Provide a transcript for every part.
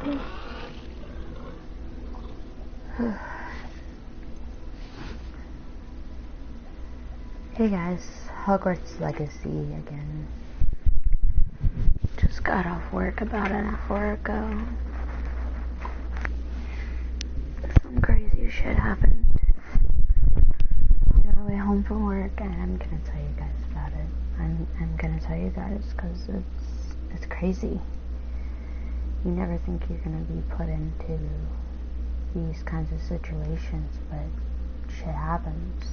Hey guys, Hogwarts Legacy again. Just got off work about an hour ago. Some crazy shit happened on my way home from work, and I'm gonna tell you guys about it. I'm gonna tell you guys because it's crazy. You never think you're gonna be put into these kinds of situations, but shit happens.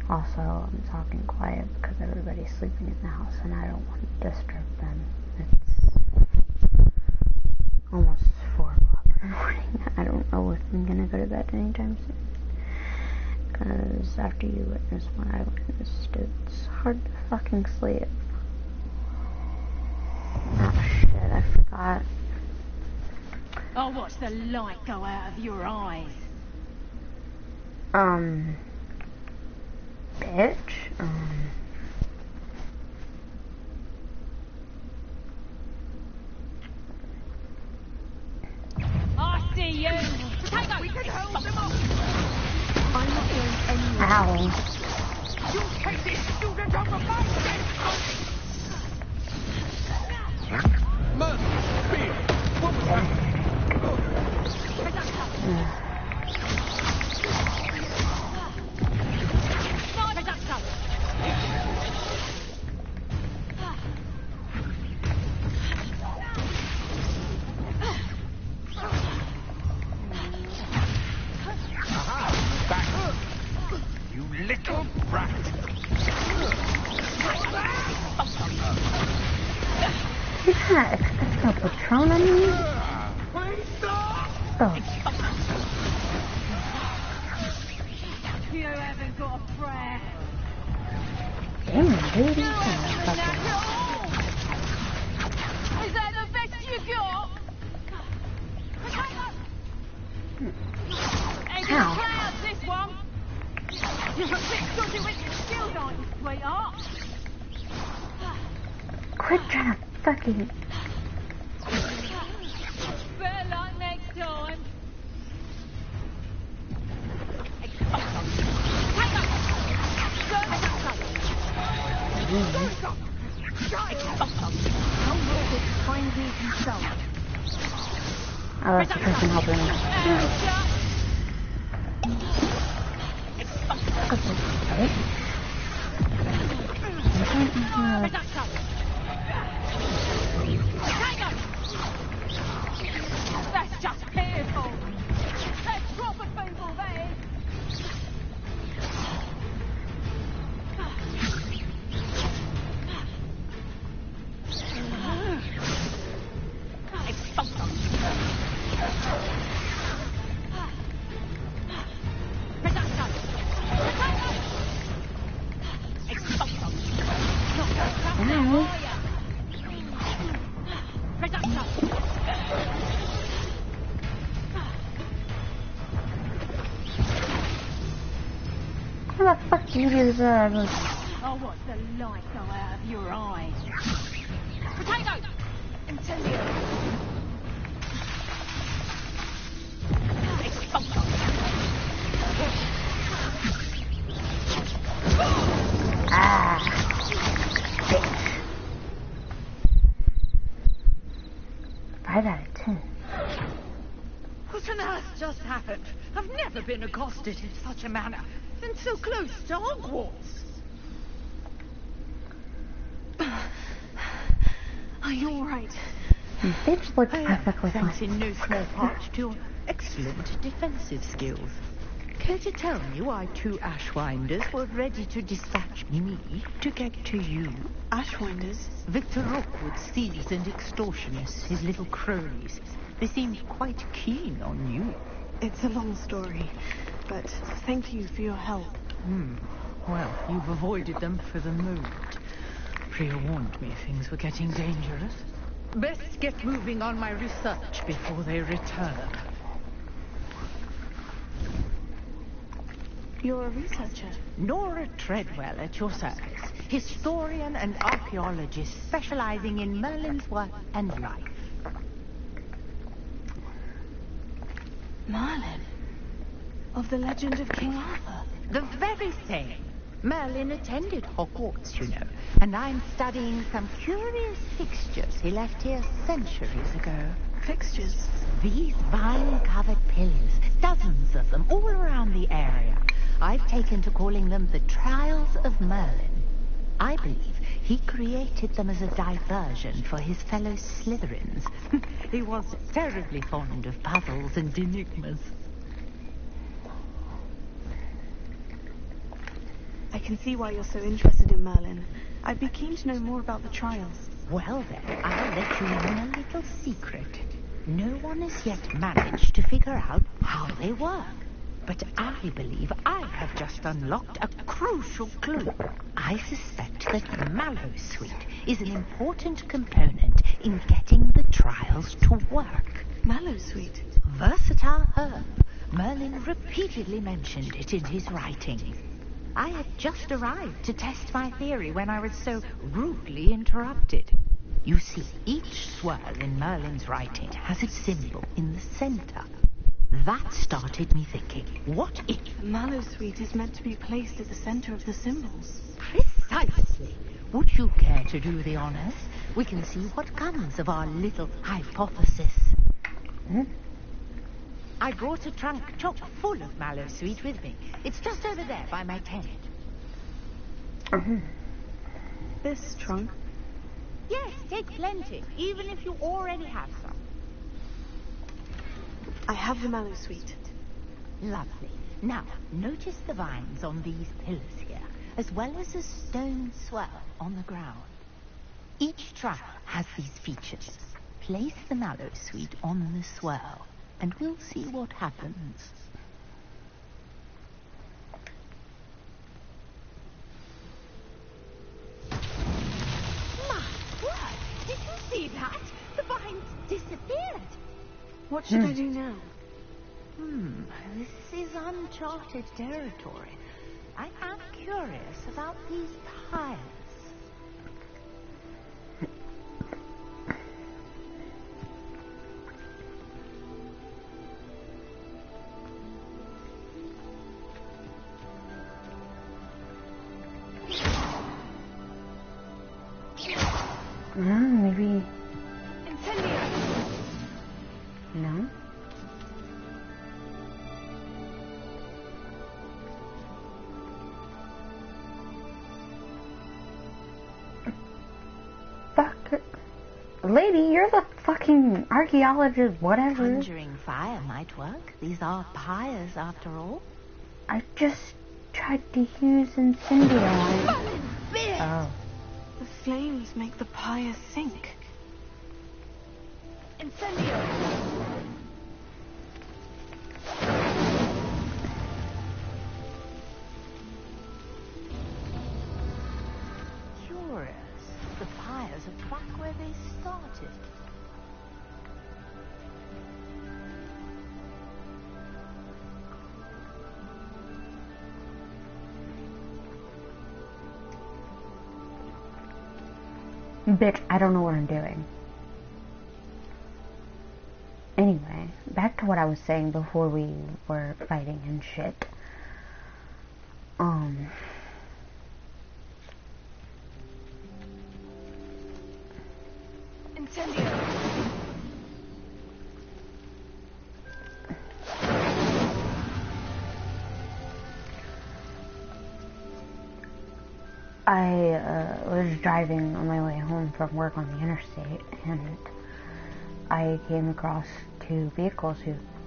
Also, I'm talking quiet because everybody's sleeping in the house and I don't want to disturb them. It's almost 4 o'clock in the morning. I don't know if I'm gonna go to bed anytime soon. Because after you witness what I witnessed, it's hard to fucking sleep. Oh shit, I forgot. I'll watch the light go out of your eyes. Bitch. I see you. We can hold them off. I'm not doing anything. Ow. You'll take this student on the mountain. Man, speed. What was that? Little brat. You can't expect no Patron on me. Oh. You haven't got a prayer. Damn, dude. Is that the best you got? Ain't Ow. crowds, this one. You're a bit dodgy with your skills, aren't you, sweetheart? Quit trying to fucking... Better luck next time. Oh, that's the person helping me. That's just pitiful. That's proper people, that is. How the fuck do you deserve? I'll watch the light go out of your eyes. Potato! Incendio! Ah. Bitch. 5 out of 10. What on earth just happened? I've never been accosted in such a manner, and so close to Hogwarts. Are you alright? Bitch looks perfectly Thanks fine. in no small part to your excellent defensive skills. Care to tell me why 2 Ashwinders were ready to dispatch me to get to you? Ashwinders? Victor Rookwood's thieves and extortionists, his little cronies. They seemed quite keen on you. It's a long story, but thank you for your help. Well, you've avoided them for the moment. Priya warned me things were getting dangerous. Best get moving on my research before they return. You're a researcher? Nora Treadwell at your service. Historian and archaeologist specializing in Merlin's work and life. Merlin. Of the legend of King Arthur. The very same. Merlin attended Hogwarts, you know, and I'm studying some curious fixtures he left here centuries ago. Fixtures. These vine-covered pillars, dozens of them, all around the area. I've taken to calling them the Trials of Merlin. I believe he created them as a diversion for his fellow Slytherins. He was terribly fond of puzzles and enigmas. I can see why you're so interested in Merlin. I'd be keen to know more about the trials. Well then, I'll let you in on a little secret. No one has yet managed to figure out how they work. But I believe I have just unlocked a crucial clue. I suspect that Mallowsweet is an important component in getting the trials to work. Mallowsweet? Versatile herb. Merlin repeatedly mentioned it in his writings. I had just arrived to test my theory when I was so rudely interrupted. You see, each swirl in Merlin's writing has its symbol in the center. That started me thinking, what if... The Mallowsweet is meant to be placed at the center of the symbols. Precisely. Would you care to do the honors? We can see what comes of our little hypothesis. I brought a trunk chock full of Mallowsweet with me. It's just over there by my tent. This trunk? Yes, take plenty, even if you already have some. I have the Mallowsweet. Lovely. Now, notice the vines on these pillars here, as well as a stone swirl on the ground. Each trial has these features. Place the Mallowsweet on the swirl, and we'll see what happens. My word! Did you see that? The vines disappeared. What should I do now? This is uncharted territory. I am curious about these piles. Maybe... Incendio! No? Fuck. Lady, you're the fucking archaeologist, whatever. Conjuring fire might work. These are pyres, after all. I just tried to use incendio on it. Oh. The flames make the pyre sink. Incendio! Curious. The pyres are back where they started. Bitch, I don't know what I'm doing. Anyway, back to what I was saying before we were fighting and shit. Incendio! I was driving on my way home from work on the interstate, and I came across two vehicles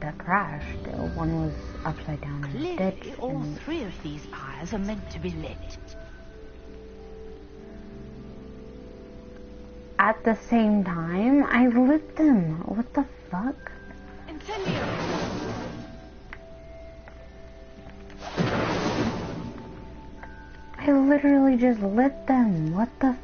that crashed. One was upside down in a ditch. Clearly, all three of these pyres are meant to be lit. At the same time, I lit them. What the fuck? Incendio! I literally just lit them. What the?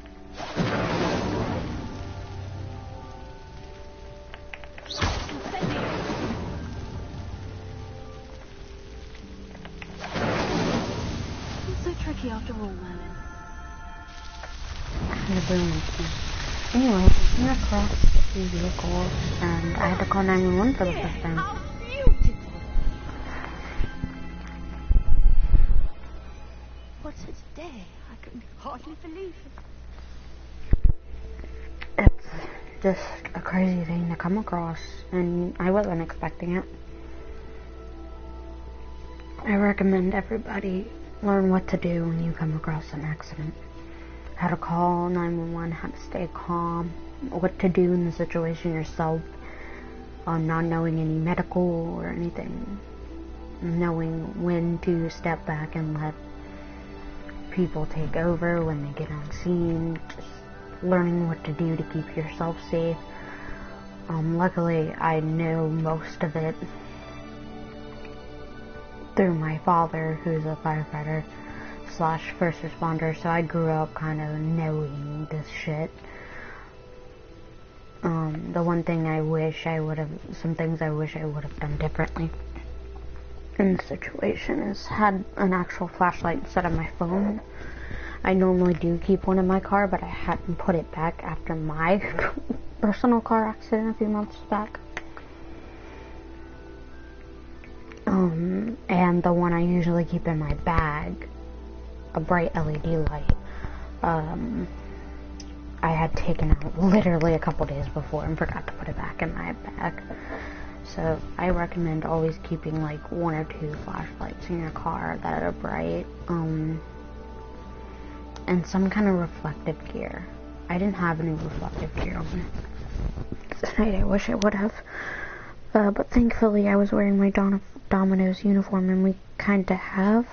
It's so tricky after all, Merlin. Anyway, I came across two vehicles, and I had to call 911 for the first time. How beautiful! hardly believe it. It's just a crazy thing to come across, and I wasn't expecting it. I recommend everybody learn what to do when you come across an accident. How to call 911, how to stay calm, what to do in the situation yourself, not knowing any medical or anything, knowing when to step back and let people take over when they get on scene, just learning what to do to keep yourself safe. Luckily, I know most of it through my father, who's a firefighter / first responder, so I grew up kind of knowing this shit. The one thing some things I wish I would have done differently in the situation is had an actual flashlight instead of my phone. I normally do keep one in my car, but I hadn't put it back after my personal car accident a few months back. And the one I usually keep in my bag, a bright LED light, I had taken out literally a couple days before and forgot to put it back in my bag. So I recommend always keeping like 1 or 2 flashlights in your car that are bright, and some kind of reflective gear. I didn't have any reflective gear on me tonight. I wish I would have. But thankfully I was wearing my Domino's uniform, and we kinda have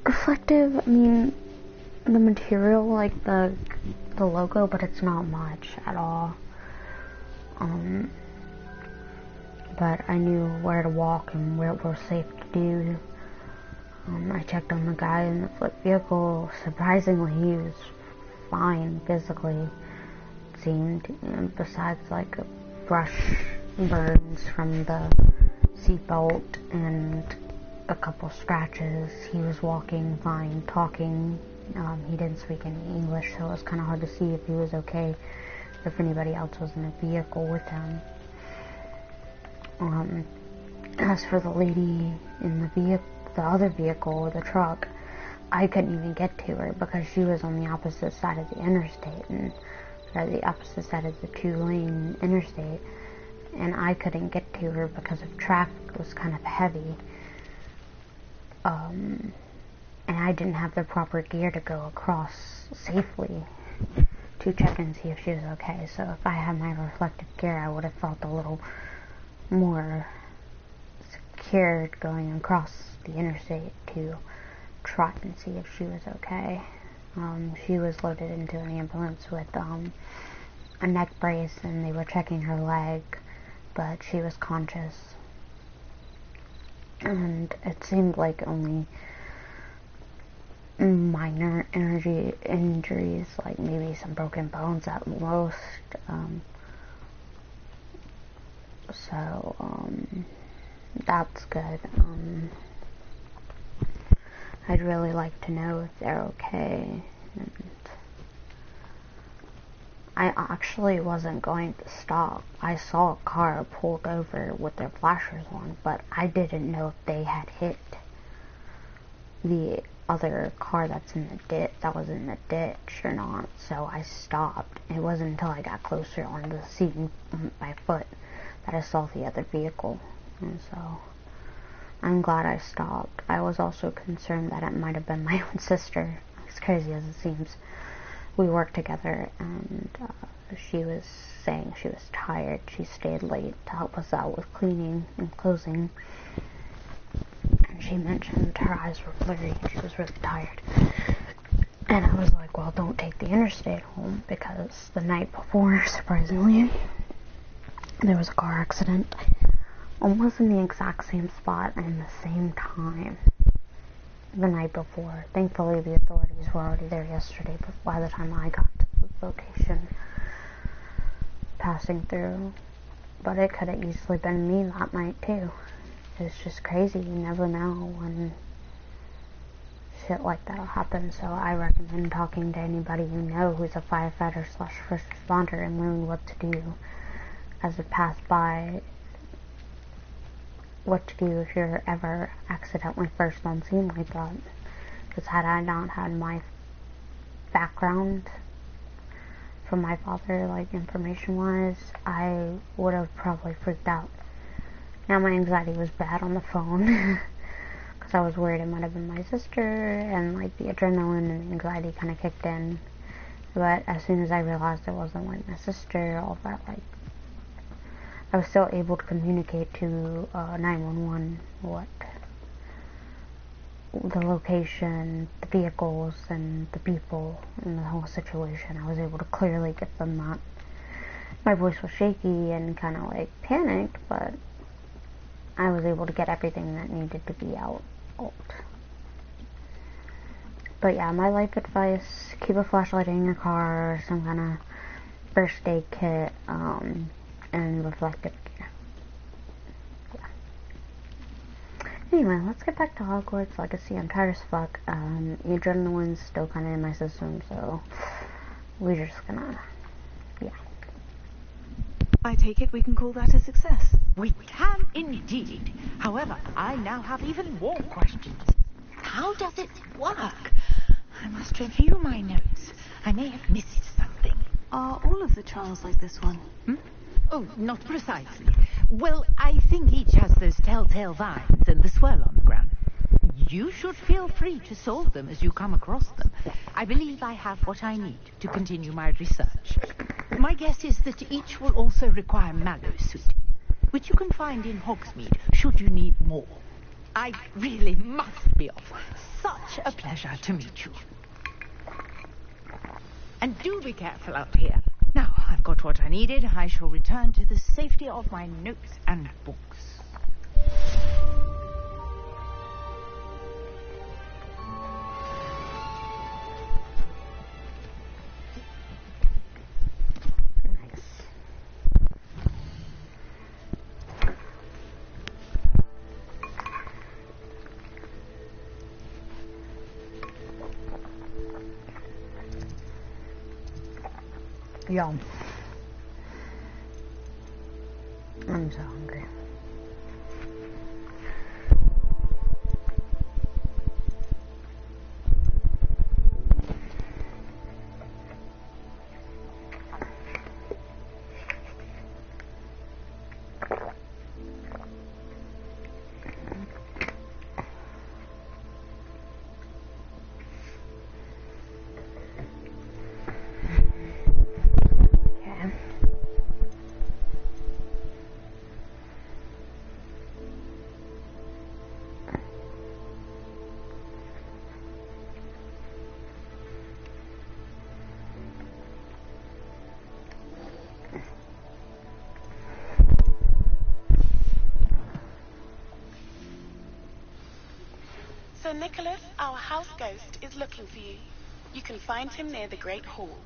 reflective, I mean, the material, like the logo, but it's not much at all. But I knew where to walk and where it was safe to do. I checked on the guy in the flipped vehicle. Surprisingly, he was fine physically, it seemed, besides like brush burns from the seatbelt and a couple scratches. He was walking fine, talking. He didn't speak any English, so it was kind of hard to see if he was okay, if anybody else was in the vehicle with him. As for the lady in the other vehicle, the truck, I couldn't even get to her because she was on the opposite side of the interstate, or the opposite side of the 2-lane interstate, and I couldn't get to her because of traffic was kind of heavy. And I didn't have the proper gear to go across safely to check and see if she was okay. So if I had my reflective gear, I would have felt a little more secured going across the interstate to try and see if she was okay. She was loaded into an ambulance with a neck brace, and they were checking her leg, but she was conscious. And it seemed like only minor injuries, like maybe some broken bones at most. So that's good. I'd really like to know if they're okay. And I actually wasn't going to stop. I saw a car pulled over with their flashers on, but I didn't know if they had hit the other car that was in the ditch or not, so I stopped. It wasn't until I got closer on the seat by foot that I saw the other vehicle, and so I'm glad I stopped. I was also concerned that it might have been my own sister, as crazy as it seems. We worked together, and she was saying she was tired. She stayed late to help us out with cleaning and closing. And she mentioned her eyes were blurry and she was really tired. And I was like, well, don't take the interstate home, because the night before, surprisingly, there was a car accident. Almost in the exact same spot and the same time the night before. Thankfully, the authorities were already there yesterday, but by the time I got to the location, passing through. But it could have easily been me that night, too. It's just crazy. You never know when shit like that'll happen. So I recommend talking to anybody you know who's a firefighter / first responder and learning what to do as it passed by. What to do if you're ever accidentally first on scene like that. because had I not had my background from my father, like information-wise, I would have probably freaked out. Now my anxiety was bad on the phone, because I was worried it might have been my sister, and like the adrenaline and the anxiety kind of kicked in. But as soon as I realized it wasn't like my sister, all that, like, I was still able to communicate to 911 what the location, the vehicles, and the people, and the whole situation. I was able to clearly get them that. My voice was shaky and kind of like panicked, but I was able to get everything that needed to be out. But yeah, my life advice: keep a flashlight in your car, some kind of first aid kit, and reflective gear. Anyway, let's get back to Hogwarts Legacy. I'm tired as fuck. The adrenaline's still kind of in my system, so we're just gonna, yeah. I take it we can call that a success. We can indeed. However, I now have even more questions. How does it work? I must review my notes. I may have missed something. Are all of the trials like this one? Oh, not precisely. Well, I think each has those telltale vines and the swirl on the ground. You should feel free to solve them as you come across them. I believe I have what I need to continue my research. My guess is that each will also require mallowsuit, which you can find in Hogsmeade should you need more. I really must be off. Such a pleasure to meet you. And do be careful out here. Now, I've got what I needed. I shall return to the safety of my notes and books. Yum. I'm so hungry. Sir Nicholas, our house ghost, is looking for you. You can find him near the Great Hall.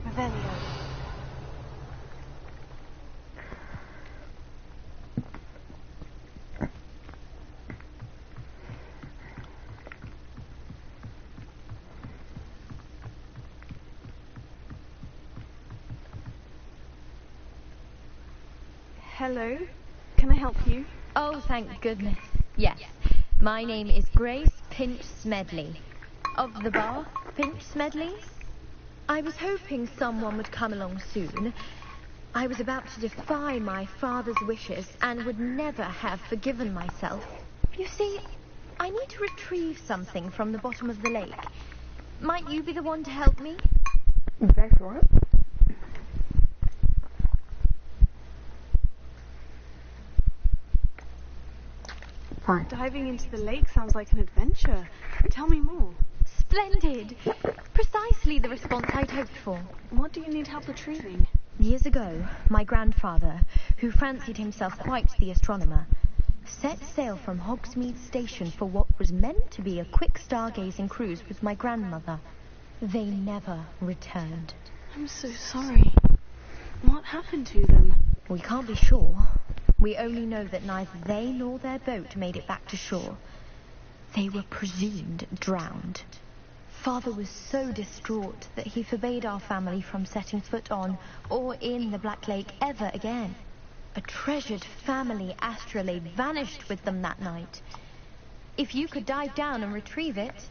Revelio. Hello, can I help you? Oh, thank goodness. Yes, my name is Grace Pinch Smedley. Of the bar, Pinch Smedley's. I was hoping someone would come along soon. I was about to defy my father's wishes and would never have forgiven myself. You see, I need to retrieve something from the bottom of the lake. Might you be the one to help me? Okay, sure. Fine. Diving into the lake sounds like an adventure. Tell me more. Splendid! Precisely the response I'd hoped for. What do you need help retrieving? Years ago, my grandfather, who fancied himself quite the astronomer, set sail from Hogsmeade Station for what was meant to be a quick stargazing cruise with my grandmother. They never returned. I'm so sorry. What happened to them? We can't be sure. We only know that neither they nor their boat made it back to shore. They were presumed drowned. Father was so distraught that he forbade our family from setting foot on or in the Black Lake ever again. A treasured family astrolabe vanished with them that night. If you could dive down and retrieve it,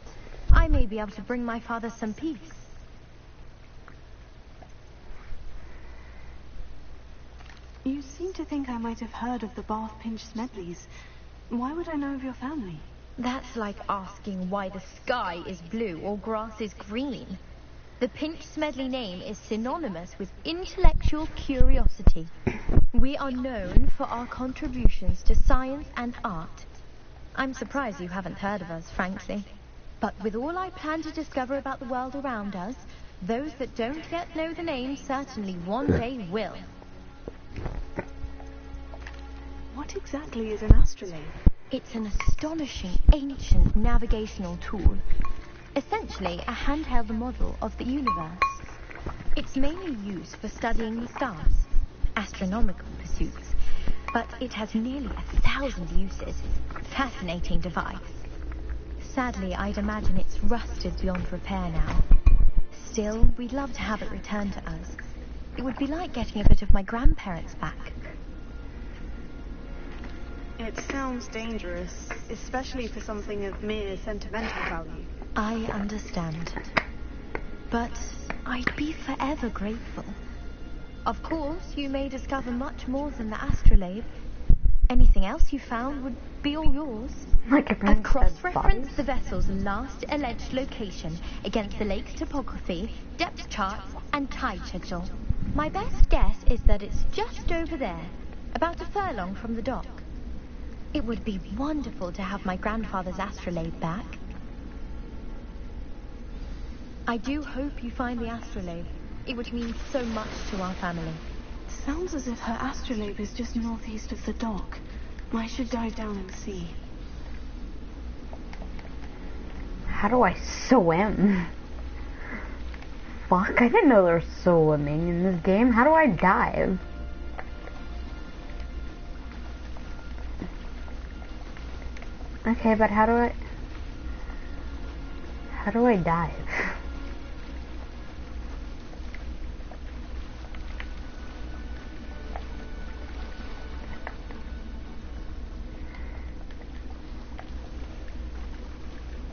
I may be able to bring my father some peace. You seem to think I might have heard of the Bath Pinch Smedleys. Why would I know of your family? That's like asking why the sky is blue or grass is green. The Pinch Smedley name is synonymous with intellectual curiosity. We are known for our contributions to science and art. I'm surprised you haven't heard of us, frankly. But with all I plan to discover about the world around us, those that don't yet know the name certainly one day will. What exactly is an astrolabe? It's an astonishing ancient navigational tool. Essentially a handheld model of the universe. It's mainly used for studying the stars, astronomical pursuits, but it has nearly 1,000 uses. Fascinating device. Sadly, I'd imagine it's rusted beyond repair now. Still, we'd love to have it returned to us. It would be like getting a bit of my grandparents back. It sounds dangerous, especially for something of mere sentimental value. I understand. But I'd be forever grateful. Of course, you may discover much more than the astrolabe. Anything else you found would be all yours. I've cross-referenced the vessel's last alleged location against the lake's topography, depth charts, and tide schedule. My best guess is that it's just over there, about a furlong from the dock. It would be wonderful to have my grandfather's astrolabe back. I do hope you find the astrolabe. It would mean so much to our family. Sounds as if her astrolabe is just northeast of the dock. I should dive down and see. How do I swim? Fuck, I didn't know there was swimming in this game. How do I dive? Okay, but how do I dive?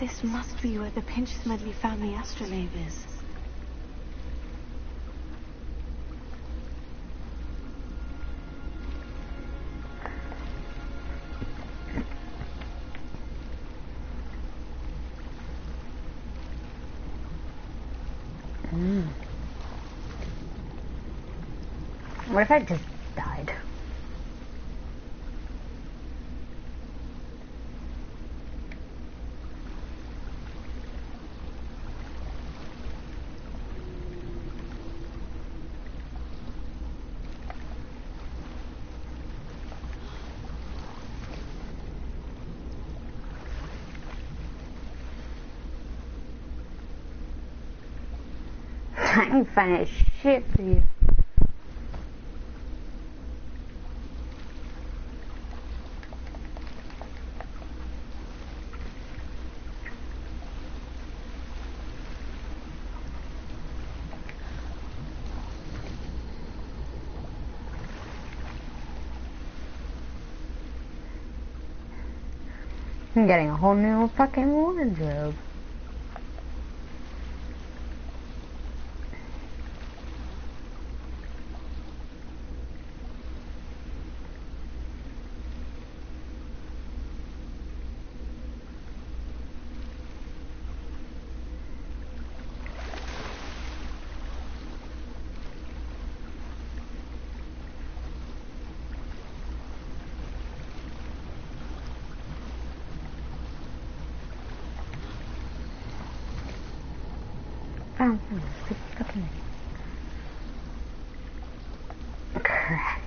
This must be where the Pinch Smedley family astrolabe is. What if I just died? I can find shit for you. I'm getting a whole new fucking wardrobe. Oh, fucking crack.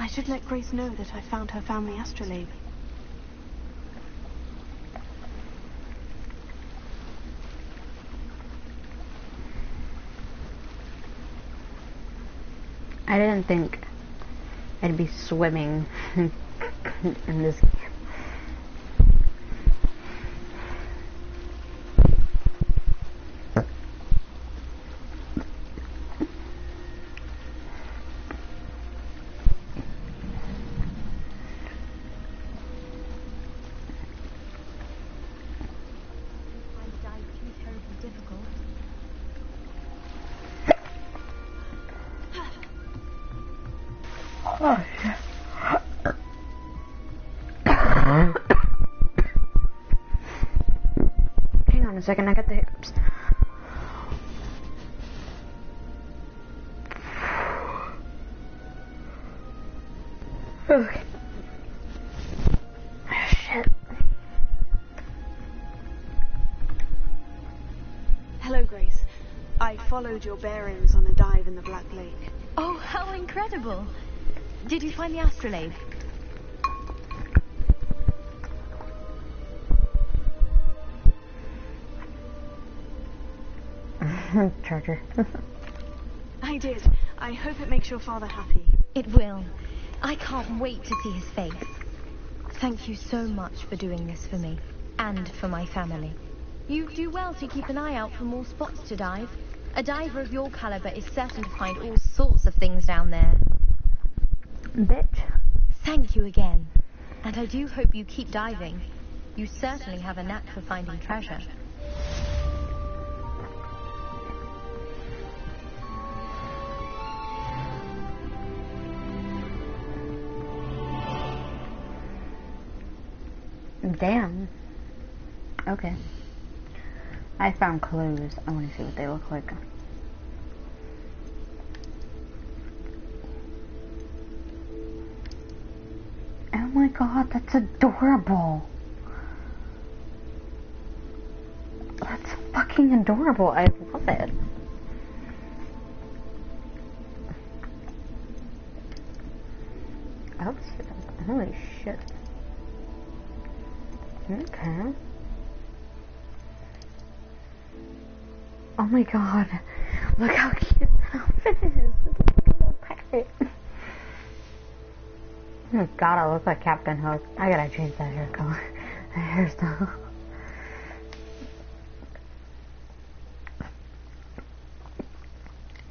I should let Grace know that I found her family astrolabe. I didn't think I'd be swimming in this game. Oh, shit. Hang on a second, I got the hiccups. Okay. Shit. Hello, Grace. I followed your bearings on a dive in the Black Lake. Oh, how incredible. Did you find the astrolabe? Charger. I did. I hope it makes your father happy. It will. I can't wait to see his face. Thank you so much for doing this for me, and for my family. You do well to keep an eye out for more spots to dive. A diver of your caliber is certain to find all sorts of things down there. Bitch. Thank you again. And I do hope you keep diving. You certainly have a knack for finding treasure. Damn. Okay. I found clues. I want to see what they look like. Oh my god, that's adorable. That's fucking adorable. I love it. Oh shit. Holy shit. Okay. Oh my god. Look how cute that outfit is. It's like a little pirate. Oh god, I look like Captain Hook. I gotta change that hair color. That hairstyle.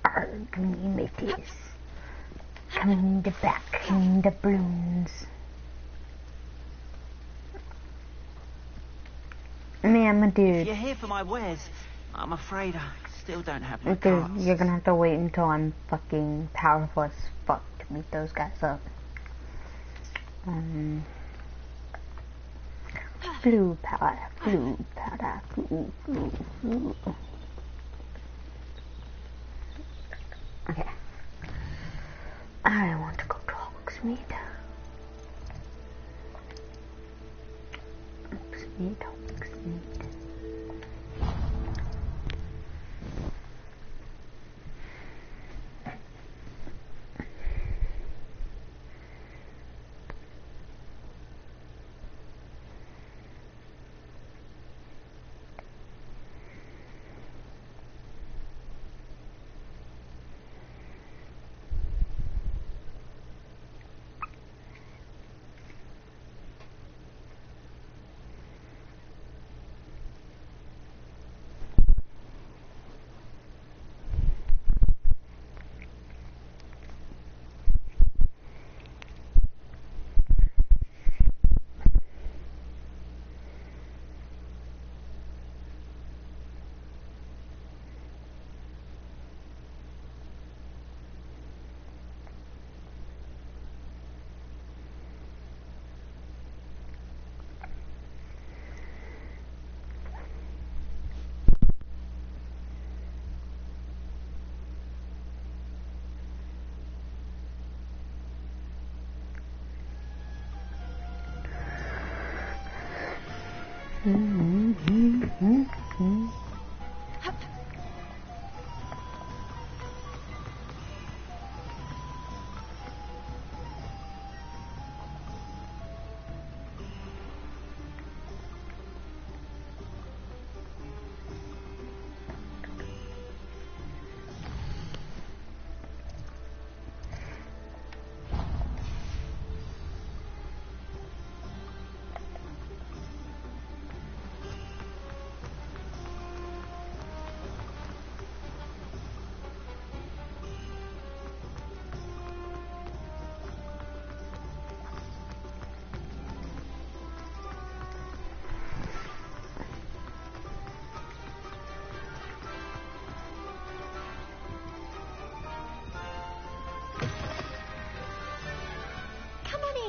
Arg me mateys. Coming to back in the balloons. Man, my dude. If you're here for my wares, I'm afraid I still don't have my Dude, cards. you're gonna have to wait until I'm fucking powerful as fuck to meet those guys up. Blue powder, blue powder, blue. Okay. I want to go to Hogsmeade. Hogsmeade.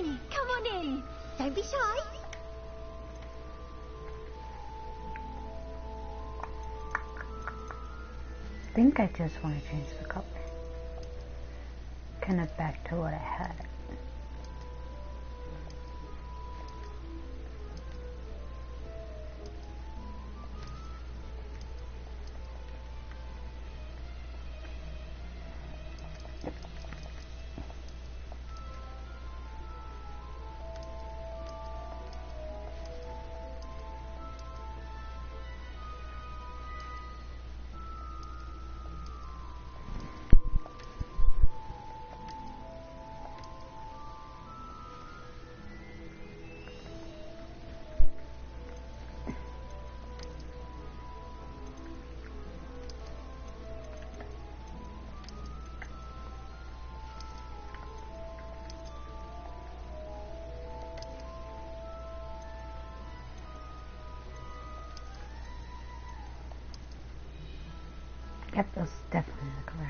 in. Come on in. Don't be shy. I think I just want to change the color. Kind of back to what I had. Yep, that's definitely the color.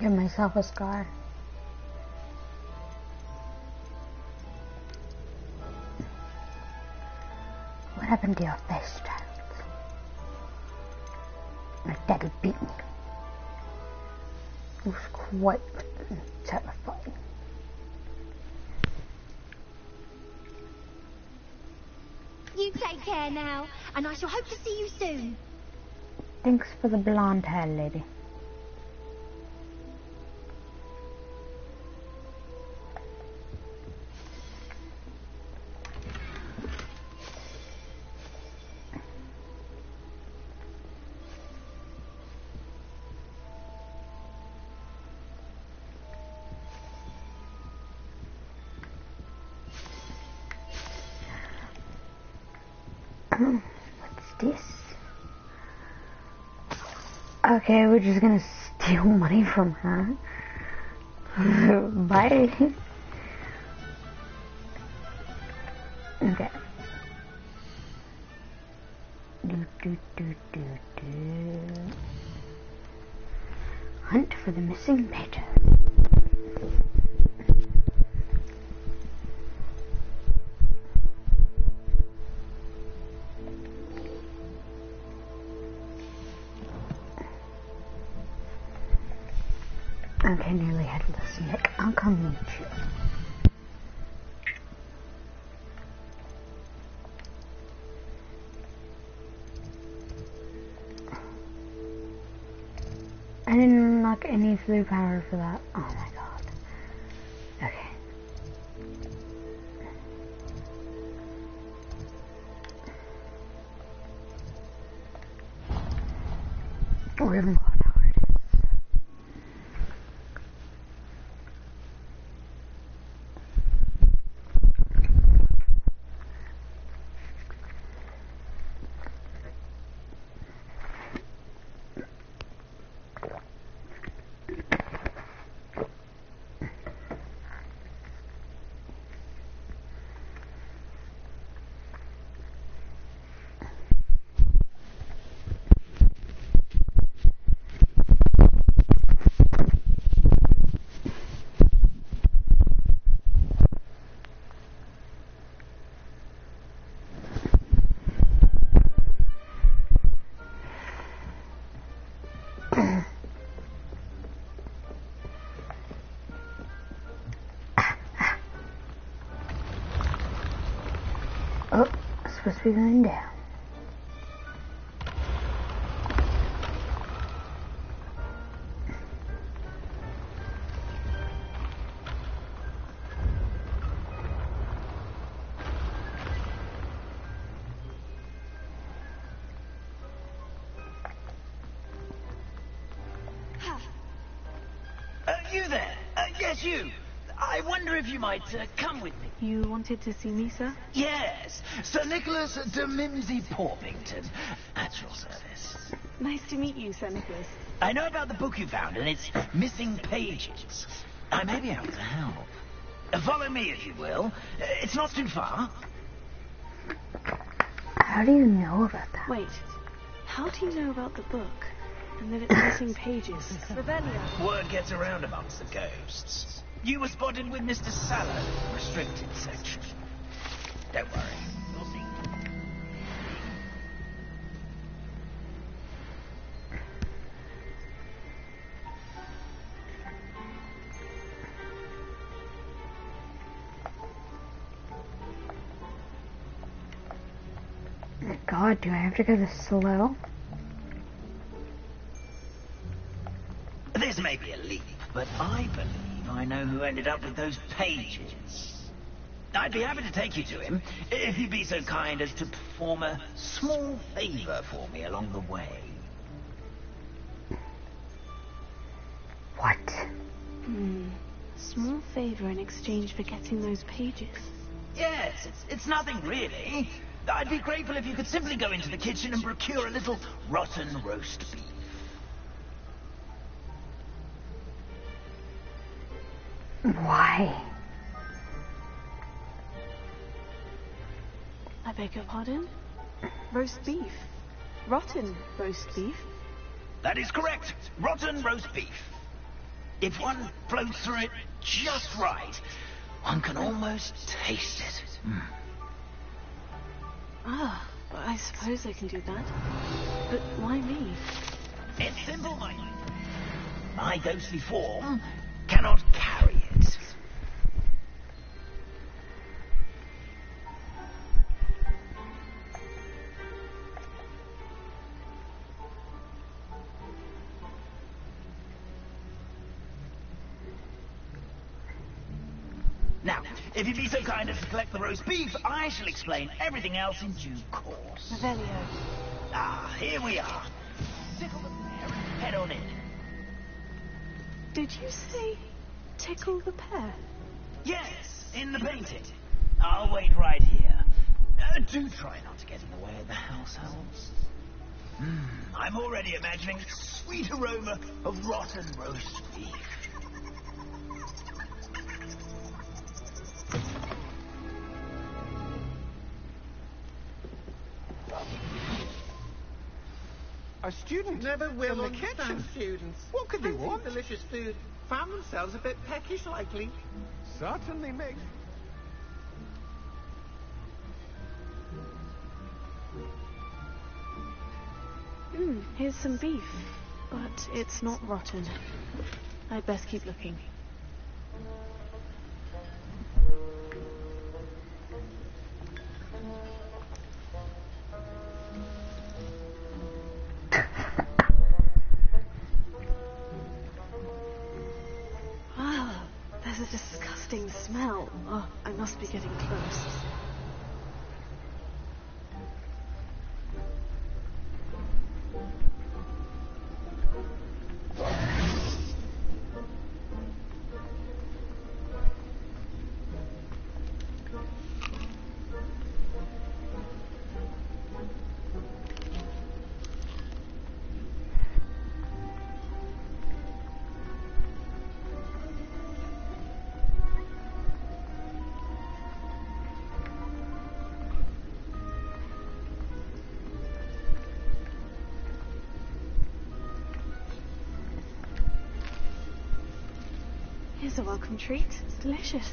Give myself a scar. What happened to your face, child? My daddy beat me. It was quite terrifying. You take care now, and I shall hope to see you soon. Thanks for the blonde hair, lady. What's this? Okay, we're just gonna steal money from her. Bye. Okay. Hunt for the missing pager. Okay, nearly headless Nick. I'll come meet you. I didn't unlock any flu power for that. Oh my god. Okay. Ravenclaw Tower it is. Oh, it's supposed to be going down. Yes, you. I wonder if you might come with me. You wanted to see me, sir? Yes, Sir Nicholas de Mimsy Porpington, at your service. Nice to meet you, Sir Nicholas. I know about the book you found and its missing pages. I may be able to help. Follow me, if you will. It's not too far. How do you know about that? Wait, how do you know about the book? And that it's missing pages? Revelio. Word gets around amongst the ghosts. You were spotted with Mr. Sallow, restricted section. Don't worry, you'll see. God, do I have to go this slow? This may be a leap, but I believe I know who ended up with those pages. I'd be happy to take you to him, if you'd be so kind as to perform a small favor for me along the way. What? Small favor in exchange for getting those pages. Yes, it's nothing really. I'd be grateful if you could simply go into the kitchen and procure a little rotten roast beef. Why? I beg your pardon? Roast beef. Rotten roast beef. That is correct. Rotten roast beef. If one floats through it just right, one can almost taste it. Ah, well, I suppose I can do that. But why me? It's simple, my ghostly form cannot carry it. Now, if you'd be so kind as to collect the roast beef, I shall explain everything else in due course. Revelio. Ah, here we are. Tickle the pear and head on in. Did you say tickle the pear? Yes, in the painting. I'll wait right here. Do try not to get in the way of the house elves. I'm already imagining the sweet aroma of rotten roast beef. A student Never will in the understand kitchen. students. What could they Fancy want? delicious food. Found themselves a bit peckish likely. Certainly makes... Here's some beef. But it's not rotten. I'd best keep looking. Ah, there's a disgusting smell. Oh, I must be getting close. Here's a welcome treat. It's delicious.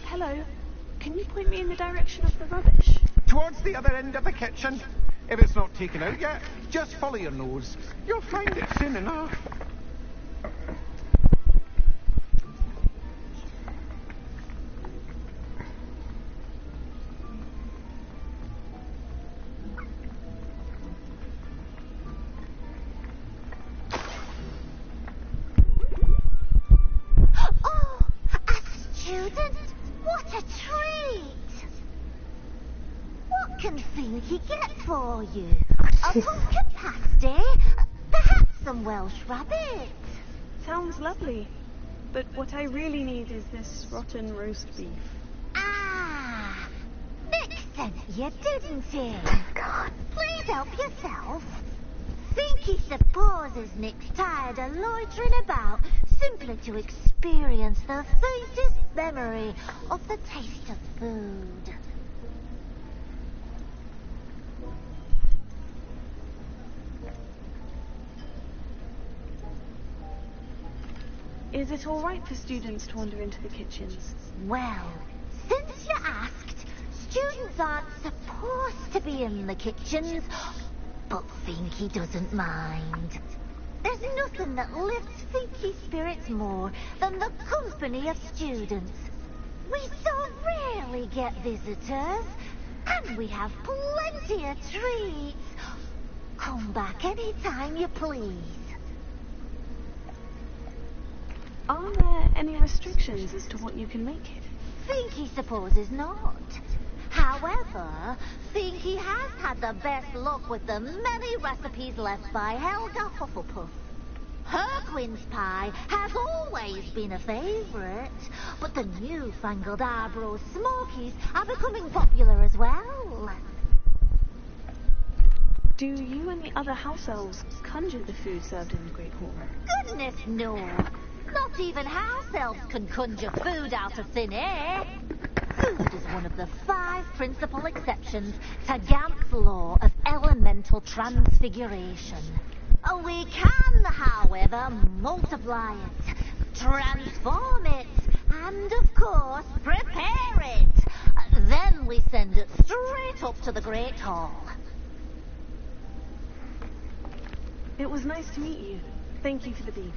Hello. Can you point me in the direction of the rubbish? Towards the other end of the kitchen. If it's not taken out yet, just follow your nose. You'll find it soon enough. Oh, a student? What a treat! What can Finky get for you? A pumpkin pasty? some Welsh rabbit. Sounds lovely. But what I really need is this rotten roast beef. Ah, Nick sent you, didn't he? Thank God. Please help yourself. Think he supposes Nick's tired of loitering about simply to experience the faintest memory of the taste of food. Is it all right for students to wander into the kitchens? Well, since you asked, students aren't supposed to be in the kitchens, but Finky doesn't mind. There's nothing that lifts Finky's spirits more than the company of students. We so rarely get visitors, and we have plenty of treats. Come back any time you please. Are there any restrictions as to what you can make it? Finky supposes not. However, Finky has had the best luck with the many recipes left by Helga Hufflepuff. Her quince pie has always been a favourite, but the newfangled Arbroath Smokies are becoming popular as well. Do you and the other house elves conjure the food served in the Great Hall? Goodness no. Not even house elves can conjure food out of thin air. Food is one of the 5 principal exceptions to Gamp's law of elemental transfiguration. We can, however, multiply it, transform it, and, of course, prepare it. Then we send it straight up to the Great Hall. It was nice to meet you. Thank you for the beef.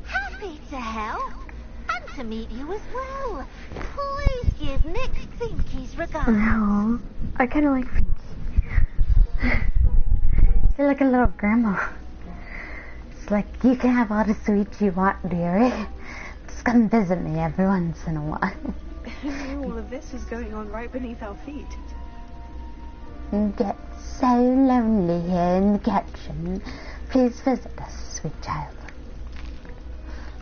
Happy to help. And to meet you as well. Please give Nick Finky's regards. No, I kind of like Finky. She's like a little grandma. It's like, you can have all the sweets you want, dearie. Just come visit me every once in a while. Who knew all of this was going on right beneath our feet? You get so lonely here in the kitchen. Please visit us, sweet child.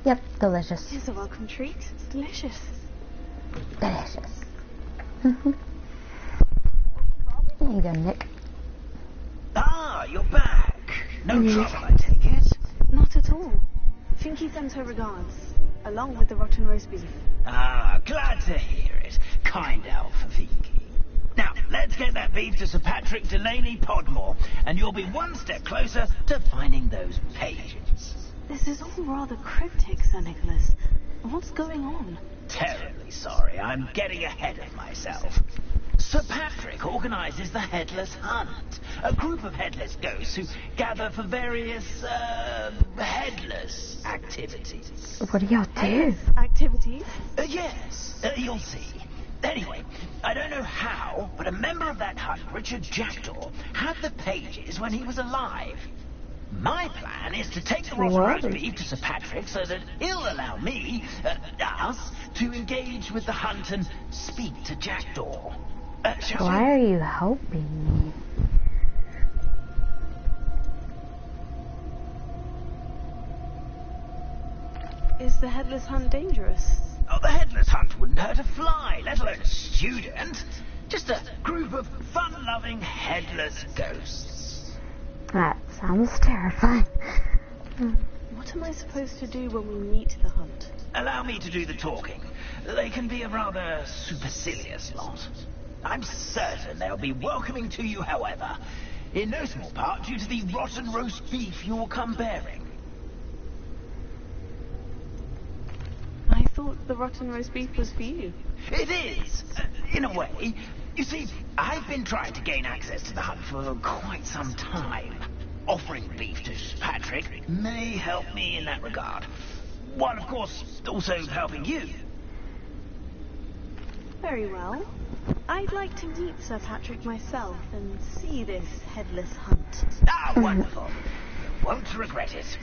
Yep, delicious. Here's a welcome treat. Delicious. Delicious. Here you go, Nick. Ah, you're back. No trouble, I take it. Not at all. Finky sends her regards, along with the rotten roast beef. Ah, glad to hear it. Kind elf for Finky. Now, let's get that beef to Sir Patrick Delaney Podmore, and you'll be one step closer to finding those pages. This is all rather cryptic, Sir Nicholas. What's going on? Terribly sorry, I'm getting ahead of myself. Sir Patrick organises the Headless Hunt, a group of headless ghosts who gather for various, headless activities. What do y'all do? Activities? Yes, you'll see. Anyway, I don't know how, but a member of that hunt, Richard Jackdaw, had the pages when he was alive. My plan is to take the rotten roast beef to Sir Patrick so that he'll allow me, us, to engage with the hunt and speak to Jackdaw. Why are you helping me? Is the Headless Hunt dangerous? Oh, the Headless Hunt wouldn't hurt a fly, let alone a student. Just a group of fun-loving headless ghosts. That sounds terrifying. What am I supposed to do when we meet the hunt? Allow me to do the talking. They can be a rather supercilious lot. I'm certain they'll be welcoming to you, however, in no small part due to the rotten roast beef you'll come bearing. I thought the rotten roast beef was for you. It is, in a way. You see, I've been trying to gain access to the hunt for quite some time. Offering beef to Patrick may help me in that regard. While, of course, also helping you. Very well. I'd like to meet Sir Patrick myself and see this Headless Hunt. Ah, wonderful. You won't regret it.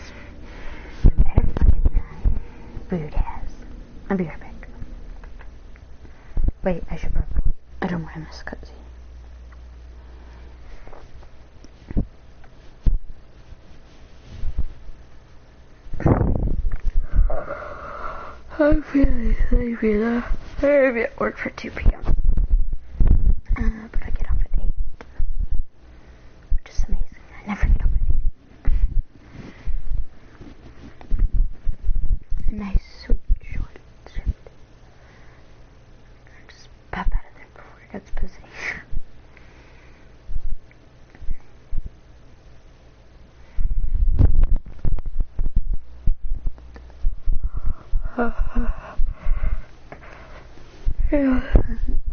Food has. I'll be right back. Wait, I should probably. I don't want to miss a cutscene. I'm feeling sleepy though. I'm at work for 2 p.m. But I get off at 8. Which is amazing. I never get off at 8. A nice, sweet, short shift. Just pop out of there before it gets busy.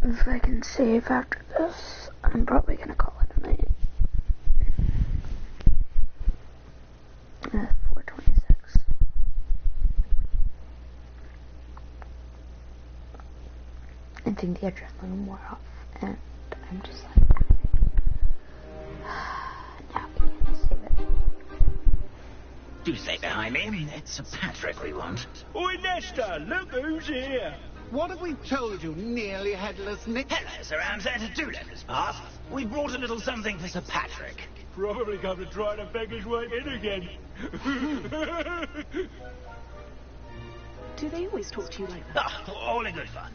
If I can save after this, I'm probably gonna call it a night. 4:26. I think the adrenaline wore off, and I'm just like, now we can save it. Do stay behind me. It's Sir Patrick we want. Oi, Nesta, look who's here. What have we told you, nearly headless Nick? Hello, Sir Ramsay. Do let us pass. We brought a little something for Sir Patrick. Probably come to try to beg his way in again. Do they always talk to you like that? Oh, all in good fun.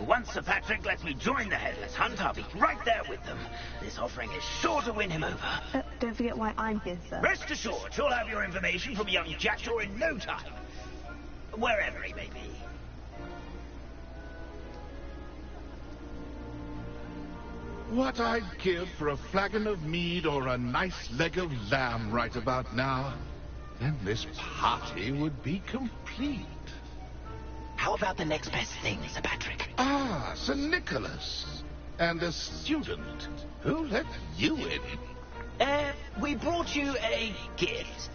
Once Sir Patrick lets me join the Headless Hunt, I'll be right there with them. This offering is sure to win him over. Don't forget why I'm here, sir. Rest assured, you'll have your information from young Jackdaw in no time. Wherever he may be. What I'd give for a flagon of mead or a nice leg of lamb right about now, then this party would be complete. How about the next best thing, Sir Patrick? Ah, Sir Nicholas. And a student. Who let you in? We brought you a gift.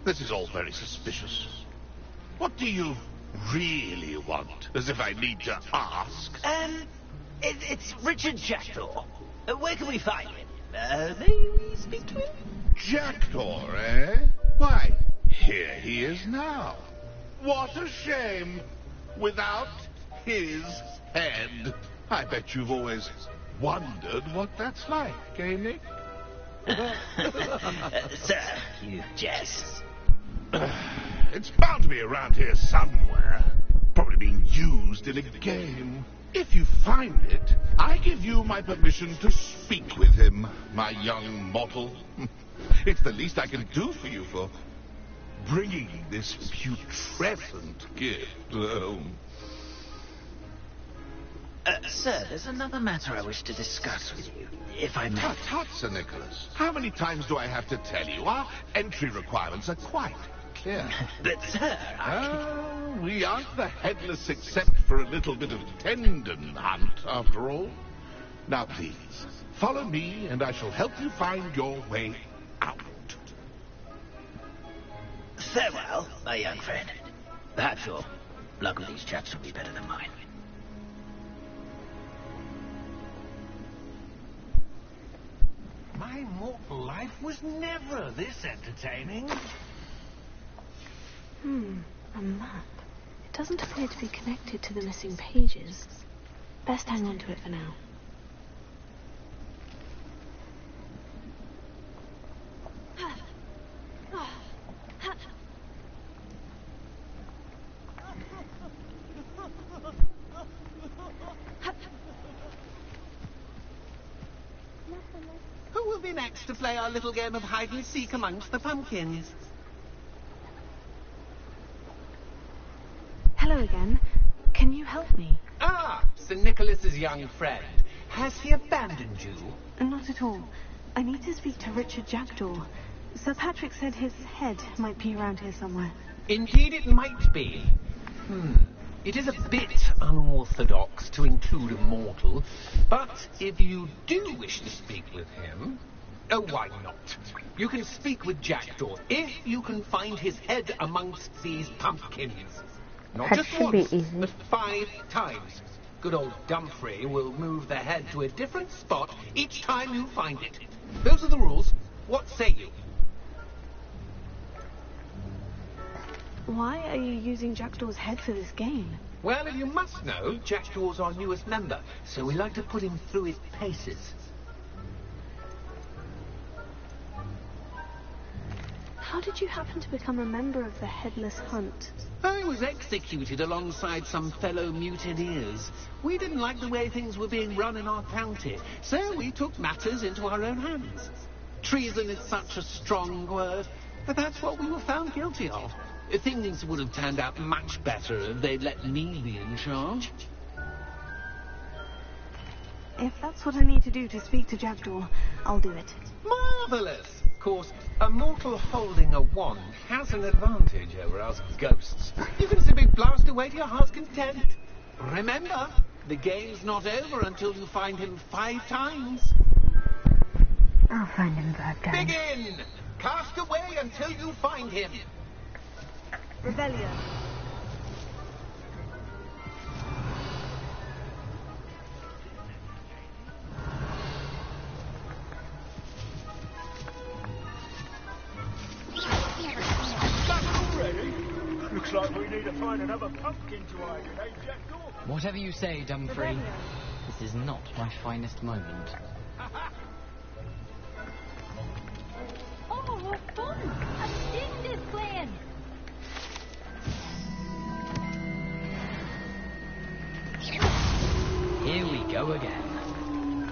This is all very suspicious. What do you really want? As if I need to ask. It's Richard Jackdaw. Where can we find him? May we speak to him? Jackdaw, eh? Why, here he is now. What a shame. Without his head. I bet you've always wondered what that's like, eh, Nick? Sir, you jest. It's bound to be around here somewhere. Probably being used in a game. If you find it, I give you my permission to speak with him, my young mortal. It's the least I can do for you for bringing this putrescent gift home. Sir, there's another matter I wish to discuss with you, if I may. Tut, tut, Sir Nicholas. How many times do I have to tell you? Our entry requirements are quite clear. But, sir, we aren't the headless except for a little bit of tendon hunt, after all. Now, please, follow me, and I shall help you find your way out. Farewell, my young friend. Perhaps your luck with these chaps will be better than mine. My mortal life was never this entertaining. A map. It doesn't appear to be connected to the missing pages. Best hang on to it for now. Who will be next to play our little game of hide and seek amongst the pumpkins? Hello again. Can you help me? Ah, Sir Nicholas's young friend. Has he abandoned you? Not at all. I need to speak to Richard Jackdaw. Sir Patrick said his head might be around here somewhere. Indeed it might be. It is a bit unorthodox to include a mortal, but if you do wish to speak with him, oh, why not? You can speak with Jackdaw if you can find his head amongst these pumpkins. Not just once, but 5 times. Good old Dumfrey will move the head to a different spot each time you find it. Those are the rules. What say you? Why are you using Jackdaw's head for this game? Well, if you must know, Jackdaw's our newest member, so we like to put him through his paces. How did you happen to become a member of the Headless Hunt? I was executed alongside some fellow mutineers. We didn't like the way things were being run in our county, so we took matters into our own hands. Treason is such a strong word, but that's what we were found guilty of. Things would have turned out much better if they'd let me be in charge. If that's what I need to do to speak to Jackdaw, I'll do it. Marvellous! Of course, a mortal holding a wand has an advantage over us ghosts. You can simply blast away to your heart's content. Remember, the game's not over until you find him 5 times. I'll find him 5 times. Begin! Cast away until you find him. Rebellion. Looks like we need to find another pumpkin to hide in, eh, Jackdaw? Whatever you say, Dumfrey. This is not my finest moment. Oh, what fun! I've seen this plan! Here we go again.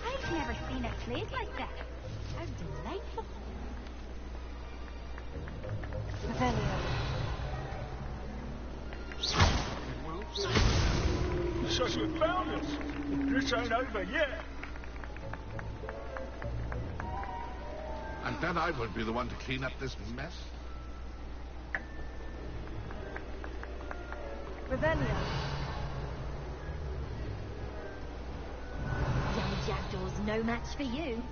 I've never seen it played like that. How delightful. Rebellion. So you found us. This ain't over yet. And then I won't be the one to clean up this mess. Rebellion. Young Jackdaw's no match for you.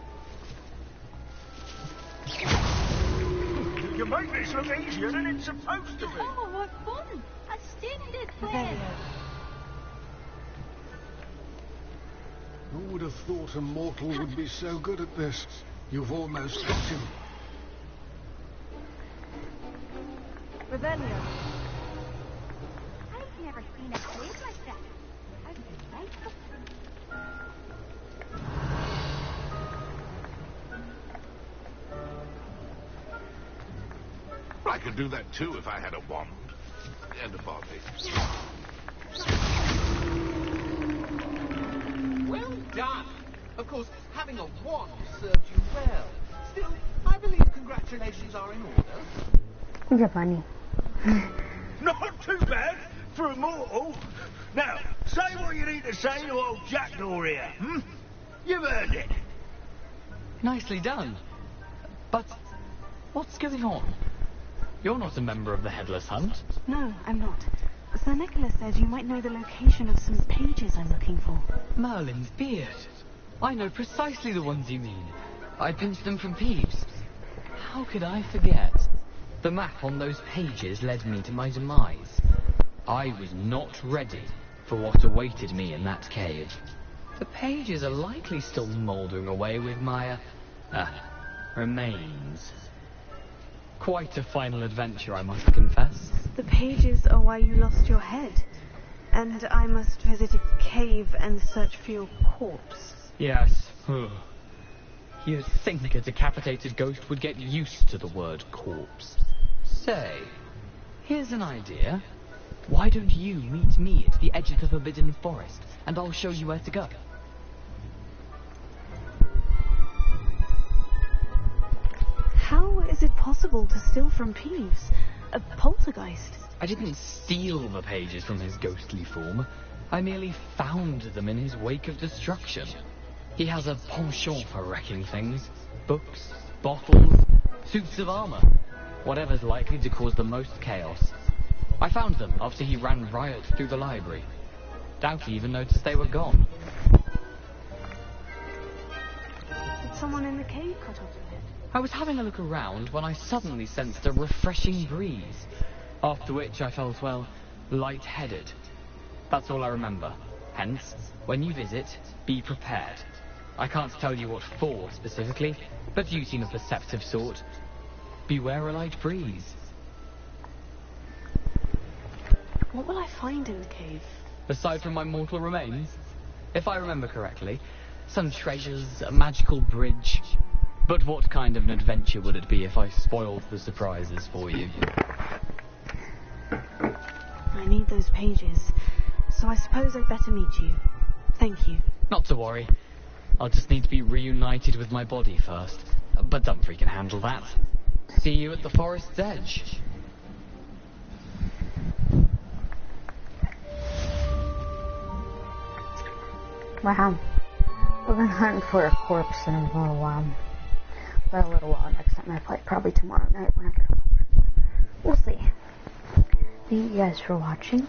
You make this look easier than it's supposed to be. Oh, what fun! I've seen this plan! Rebellion. Who would have thought a mortal would be so good at this? You've almost got him. Rebellion. I've never seen it played like that. How delightful. I could do that too if I had a wand. And a body. Well done. Of course, having a wand served you well. Still, I believe congratulations are in order. You're funny. Not too bad for a mortal. Now, say what you need to say to old Jackdaw here, hmm? You've earned it. Nicely done. But what's going on? You're not a member of the Headless Hunt. No, I'm not. Sir Nicholas said you might know the location of some pages I'm looking for. Merlin's beard. I know precisely the ones you mean. I pinched them from Peeves. How could I forget? The map on those pages led me to my demise. I was not ready for what awaited me in that cave. The pages are likely still mouldering away with my, remains. Quite a final adventure, I must confess. The pages are why you lost your head. And I must visit a cave and search for your corpse. Yes. You'd think a decapitated ghost would get used to the word corpse. Say, here's an idea. Why don't you meet me at the edge of the Forbidden Forest, and I'll show you where to go. How is it possible to steal from Peeves? A poltergeist? I didn't steal the pages from his ghostly form. I merely found them in his wake of destruction. He has a penchant for wrecking things. Books, bottles, suits of armor. Whatever's likely to cause the most chaos. I found them after he ran riot through the library. Doubt he even noticed they were gone. Did someone in the cave cut off your head? I was having a look around when I suddenly sensed a refreshing breeze. After which I felt, well, lightheaded. That's all I remember. Hence, when you visit, be prepared. I can't tell you what for specifically, but you seem a perceptive sort. Beware a light breeze. What will I find in the cave? Aside from my mortal remains, if I remember correctly, some treasures, a magical bridge. But what kind of an adventure would it be if I spoiled the surprises for you? I need those pages, so I suppose I'd better meet you. Thank you. Not to worry. I'll just need to be reunited with my body first. But Dumfries can handle that. See you at the forest's edge. Wow. We're gonna hunt for a corpse in a little while. But a little while next time I play. Probably tomorrow night when I get off work. We'll see. Thank you guys for watching.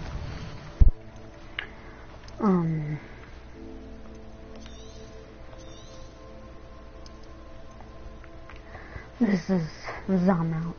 This is Zom out.